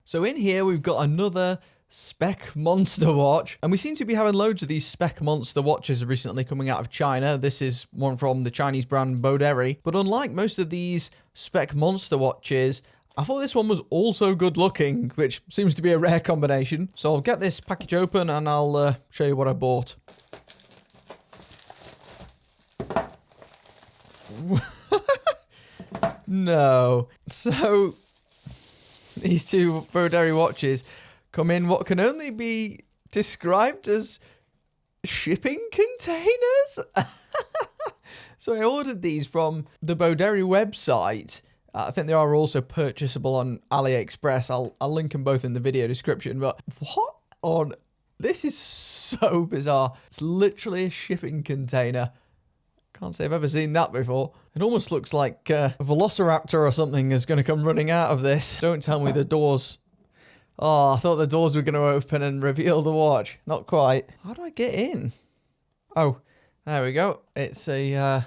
So in here we've got another Spec Monster watch, and we seem to be having loads of these Spec Monster watches recently coming out of China. This is one from the Chinese brand Beaudary, but unlike most of these Spec Monster watches, I thought this one was also good looking, which seems to be a rare combination. So I'll get this package open and I'll show you what I bought. No. So these two Beaudary watches come in what can only be described as shipping containers. So I ordered these from the Beaudary website. I think they are also purchasable on AliExpress. I'll link them both in the video description. But what on... This is so bizarre. It's literally a shipping container. Can't say I've ever seen that before. It almost looks like a Velociraptor or something is going to come running out of this. Don't tell me the doors... Oh, I thought the doors were going to open and reveal the watch. Not quite. How do I get in? Oh, there we go. It's a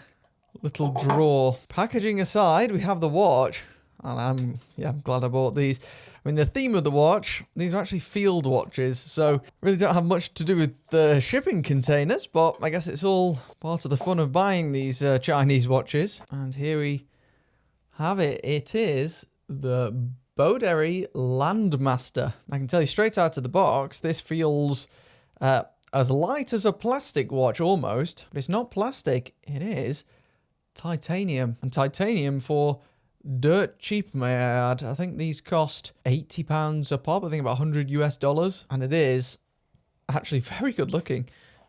little drawer. Packaging aside, we have the watch. And I'm glad I bought these. I mean, the theme of the watch, these are actually field watches, so really don't have much to do with the shipping containers, but I guess it's all part of the fun of buying these Chinese watches. And here we have it. It is the Beaudary Landmaster. I can tell you straight out of the box, this feels as light as a plastic watch almost, but it's not plastic, it is titanium. And titanium for dirt cheap, may I add. I think these cost £80 a pop, I think about $100 US, and it is actually very good looking.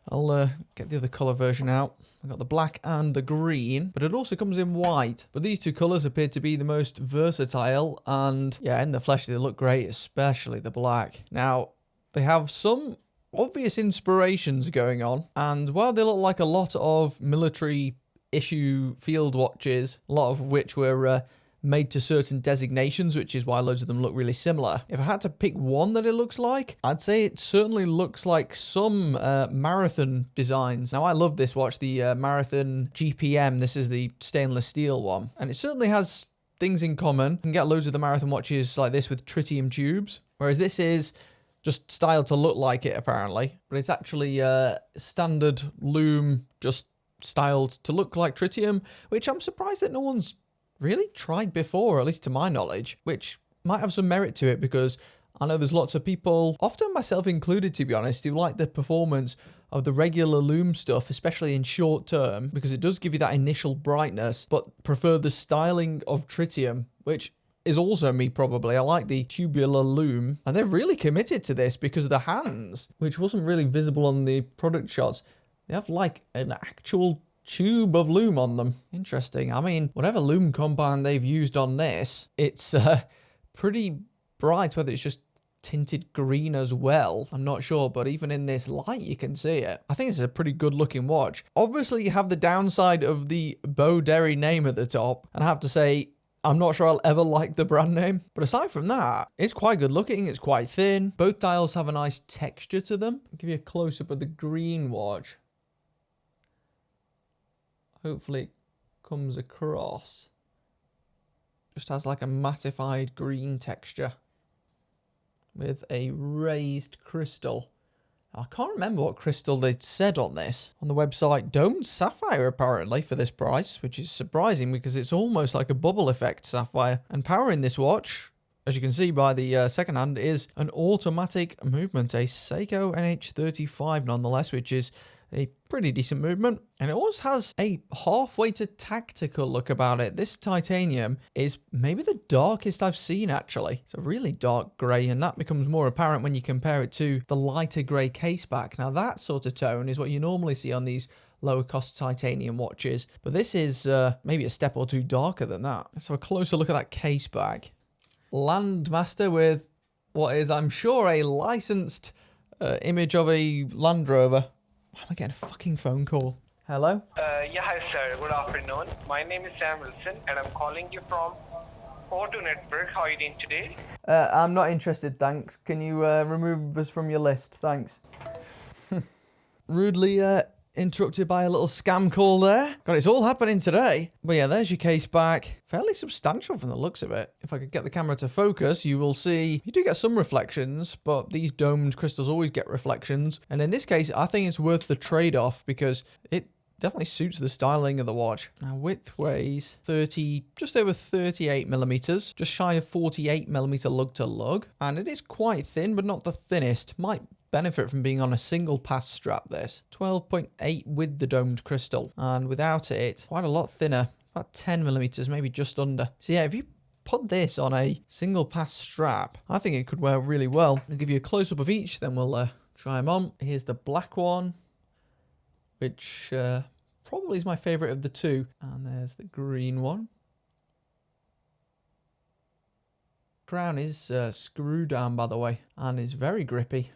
I'll get the other colour version out. I've got the black and the green, but it also comes in white. But these two colours appear to be the most versatile, and yeah, in the flesh they look great, especially the black. Now, they have some obvious inspirations going on, and while they look like a lot of military issue field watches, a lot of which were made to certain designations, which is why loads of them look really similar. If I had to pick one that it looks like, I'd say it certainly looks like some Marathon designs. Now, I love this watch, the Marathon GPM. This is the stainless steel one, and it certainly has things in common. You can get loads of the Marathon watches like this with tritium tubes, whereas this is just styled to look like it, apparently. But it's actually standard lume, just styled to look like tritium, which I'm surprised that no one's really tried before, at least to my knowledge, which might have some merit to it, because I know there's lots of people, often myself included to be honest, who like the performance of the regular lume stuff, especially in short term, because it does give you that initial brightness, but prefer the styling of tritium, which is also me probably. I like the tubular lume, and they've really committed to this because of the hands, which wasn't really visible on the product shots. They have like an actual tube of lume on them. Interesting. I mean, whatever lume compound they've used on this, it's pretty bright, whether it's just tinted green as well, I'm not sure, but even in this light you can see it. I think it's a pretty good looking watch. Obviously you have the downside of the Beaudary name at the top, and I have to say, I'm not sure I'll ever like the brand name, but aside from that, it's quite good looking, it's quite thin. Both dials have a nice texture to them. I'll give you a close-up of the green watch. Hopefully it comes across. Just has like a mattified green texture with a raised crystal. I can't remember what crystal they'd said on this. On the website, domed sapphire apparently for this price, which is surprising because it's almost like a bubble effect sapphire. And powering this watch, as you can see by the second hand, is an automatic movement, a Seiko NH35 nonetheless, which is a pretty decent movement, and it always has a halfway to tactical look about it. This titanium is maybe the darkest I've seen, actually. It's a really dark grey, and that becomes more apparent when you compare it to the lighter grey caseback. Now, that sort of tone is what you normally see on these lower cost titanium watches, but this is maybe a step or two darker than that. Let's have a closer look at that caseback. Landmaster with what is, I'm sure, a licensed image of a Land Rover. Why am I getting a fucking phone call? Hello? Yeah, hi sir. Good afternoon. My name is Sam Wilson and I'm calling you from Auto Network. How are you doing today? I'm not interested, thanks. Can you remove us from your list? Thanks. Rudely interrupted by a little scam call there. God, it's all happening today. But yeah, there's your case back. Fairly substantial from the looks of it. If I could get the camera to focus, you will see you do get some reflections, but these domed crystals always get reflections. And in this case, I think it's worth the trade-off because it definitely suits the styling of the watch. Now, width weighs just over 38 millimeters, just shy of 48 millimeter lug to lug. And it is quite thin, but not the thinnest. Might benefit from being on a single pass strap this. 12.8 with the domed crystal, and without it, quite a lot thinner, about 10 millimeters, maybe just under. So yeah, if you put this on a single pass strap, I think it could wear really well. I'll give you a close-up of each, then we'll try them on. Here's the black one, which probably is my favorite of the two. And there's the green one. Crown is screw down, by the way, and is very grippy.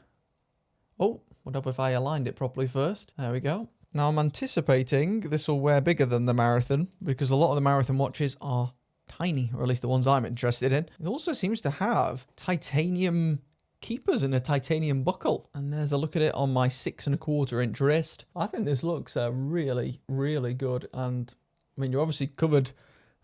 Oh, what up if I aligned it properly first? There we go. Now I'm anticipating this will wear bigger than the Marathon because a lot of the Marathon watches are tiny, or at least the ones I'm interested in. It also seems to have titanium keepers and a titanium buckle. And there's a look at it on my 6¼ inch wrist. I think this looks really, really good. And I mean, you're obviously covered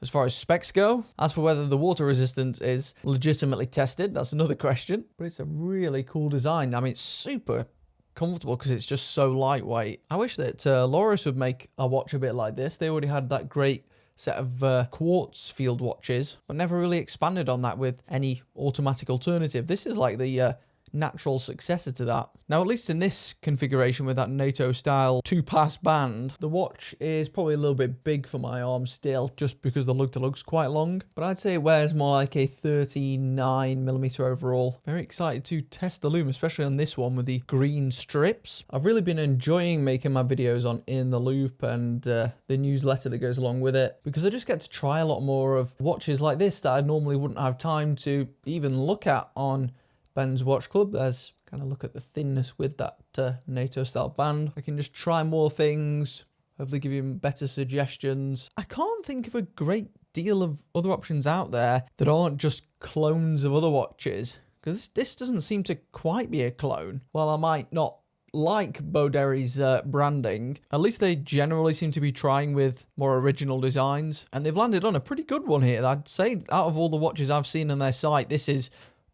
as far as specs go. As for whether the water resistance is legitimately tested, that's another question. But it's a really cool design. I mean, it's super comfortable because it's just so lightweight. I wish that Loris would make a watch a bit like this. They already had that great set of quartz field watches, but never really expanded on that with any automatic alternative. This is like the natural successor to that. Now, at least in this configuration with that NATO style 2-pass band, the watch is probably a little bit big for my arm still, just because the lug to lug's quite long, but I'd say it wears more like a 39 millimeter overall. Very excited to test the lume, especially on this one with the green strips. I've really been enjoying making my videos on In the Loop and the newsletter that goes along with it, because I just get to try a lot more of watches like this that I normally wouldn't have time to even look at on Ben's Watch Club. There's kind of look at the thinness with that NATO style band. I can just try more things, hopefully give you better suggestions. I can't think of a great deal of other options out there that aren't just clones of other watches, because this doesn't seem to quite be a clone. While I might not like Beauderry's branding, at least they generally seem to be trying with more original designs, and they've landed on a pretty good one here. I'd say out of all the watches I've seen on their site, this is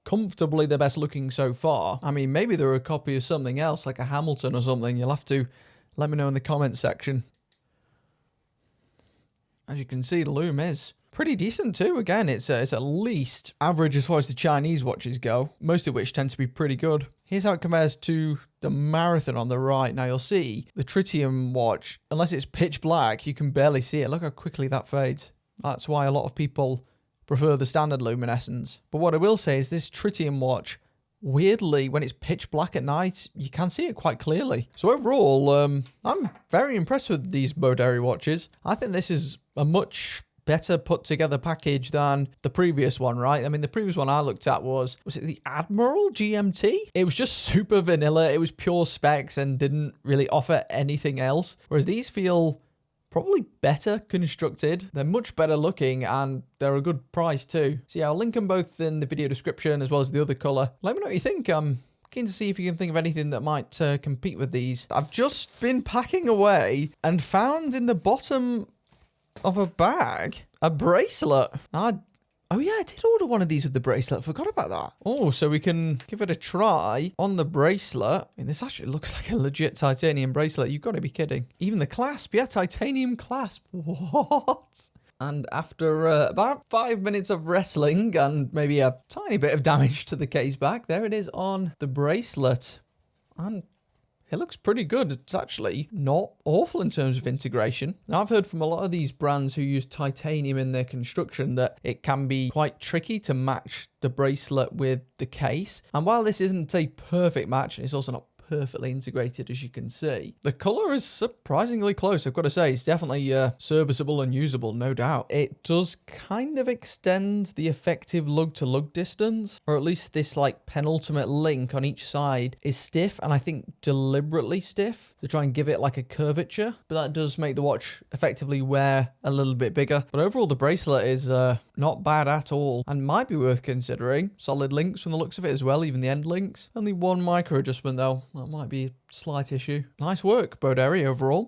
comfortably the best looking so far. I mean, maybe they're a copy of something else, like a Hamilton or something. You'll have to let me know in the comments section. As you can see, the lume is pretty decent too. Again, it's at least average as far as the Chinese watches go, most of which tend to be pretty good. Here's how it compares to the Marathon on the right. Now you'll see the tritium watch, unless it's pitch black, you can barely see it. Look how quickly that fades. That's why a lot of people prefer the standard luminescence. But what I will say is this tritium watch, weirdly, when it's pitch black at night, you can see it quite clearly. So overall, I'm very impressed with these Beauderry watches. I think this is a much better put together package than the previous one, right? I mean, the previous one I looked at was it the Admiral GMT? It was just super vanilla. It was pure specs and didn't really offer anything else. Whereas these feel probably better constructed. They're much better looking and they're a good price too. So yeah, I'll link them both in the video description as well as the other colour. Let me know what you think. I'm keen to see if you can think of anything that might compete with these. I've just been packing away and found in the bottom of a bag a bracelet. Oh yeah, I did order one of these with the bracelet. Forgot about that. Oh, so we can give it a try on the bracelet. I mean, this actually looks like a legit titanium bracelet. You've got to be kidding. Even the clasp. Yeah, titanium clasp. What? And after about 5 minutes of wrestling and maybe a tiny bit of damage to the case back, there it is on the bracelet. And it looks pretty good. It's actually not awful in terms of integration. Now, I've heard from a lot of these brands who use titanium in their construction that it can be quite tricky to match the bracelet with the case. And while this isn't a perfect match, and it's also not perfectly integrated, as you can see, the colour is surprisingly close. I've got to say, it's definitely serviceable and usable, no doubt. It does kind of extend the effective lug-to-lug distance, or at least this like penultimate link on each side is stiff, and I think deliberately stiff to try and give it like a curvature, but that does make the watch effectively wear a little bit bigger. But overall, the bracelet is not bad at all and might be worth considering. Solid links from the looks of it as well, even the end links. Only one micro adjustment though. That might be a slight issue. Nice work, Boderi, overall.